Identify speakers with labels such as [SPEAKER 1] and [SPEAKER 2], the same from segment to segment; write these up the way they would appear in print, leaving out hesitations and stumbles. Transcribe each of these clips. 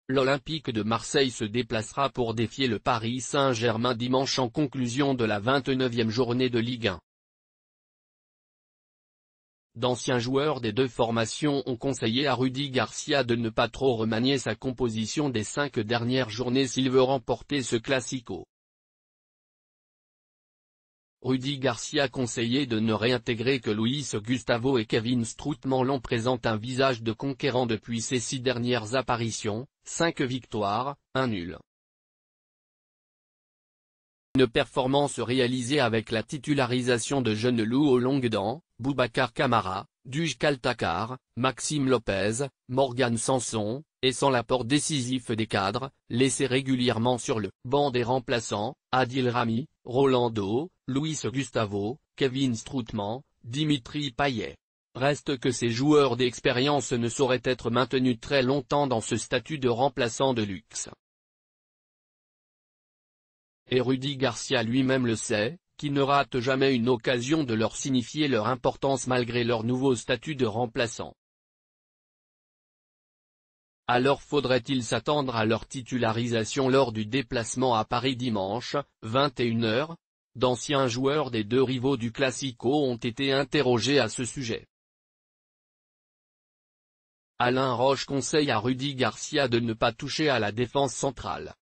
[SPEAKER 1] L'Olympique de Marseille se déplacera pour défier le Paris Saint-Germain dimanche en conclusion de la 29e journée de Ligue 1. D'anciens joueurs des deux formations ont conseillé à Rudy Garcia de ne pas trop remanier sa composition des 5 dernières journées s'il veut remporter ce classico. Rudy Garcia conseillait de ne réintégrer que Luis Gustavo et Kevin Strootman. L'on présente un visage de conquérant depuis ses 6 dernières apparitions, 5 victoires, 1 nul. Une performance réalisée avec la titularisation de jeunes loups aux longues dents, Boubacar Kamara, Duje Kaltakar, Maxime Lopez, Morgan Sanson, et sans l'apport décisif des cadres, laissés régulièrement sur le banc des remplaçants, Adil Rami, Rolando, Luis Gustavo, Kevin Strootman, Dimitri Payet. Reste que ces joueurs d'expérience ne sauraient être maintenus très longtemps dans ce statut de remplaçant de luxe. Et Rudy Garcia lui-même le sait, qui ne rate jamais une occasion de leur signifier leur importance malgré leur nouveau statut de remplaçant. Alors faudrait-il s'attendre à leur titularisation lors du déplacement à Paris dimanche, 21 h? D'anciens joueurs des deux rivaux du Classico ont été interrogés à ce sujet. Alain Roche conseille à Rudy Garcia de ne pas toucher à la défense centrale.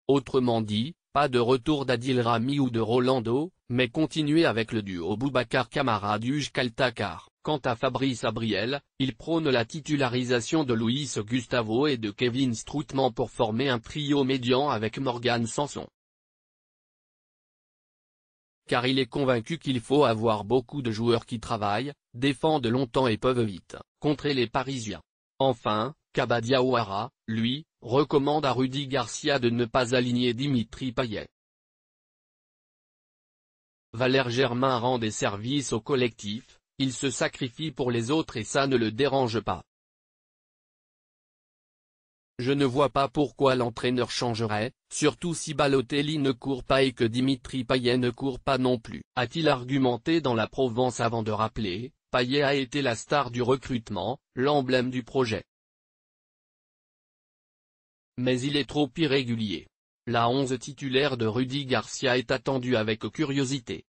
[SPEAKER 1] Autrement dit, pas de retour d'Adil Rami ou de Rolando, mais continuer avec le duo Boubacar Kamara-Duje Kaltakar. Quant à Fabrice Abriel, il prône la titularisation de Luis Gustavo et de Kevin Strootman pour former un trio médian avec Morgan Sanson. Car il est convaincu qu'il faut avoir beaucoup de joueurs qui travaillent, défendent longtemps et peuvent vite contrer les Parisiens. Enfin, Kaba Diawara, lui, recommande à Rudy Garcia de ne pas aligner Dimitri Payet. Valère Germain rend des services au collectif, il se sacrifie pour les autres et ça ne le dérange pas. Je ne vois pas pourquoi l'entraîneur changerait, surtout si Balotelli ne court pas et que Dimitri Payet ne court pas non plus, a-t-il argumenté dans la Provence avant de rappeler, Payet a été la star du recrutement, l'emblème du projet. Mais il est trop irrégulier. La 11 titulaire de Rudy Garcia est attendue avec curiosité.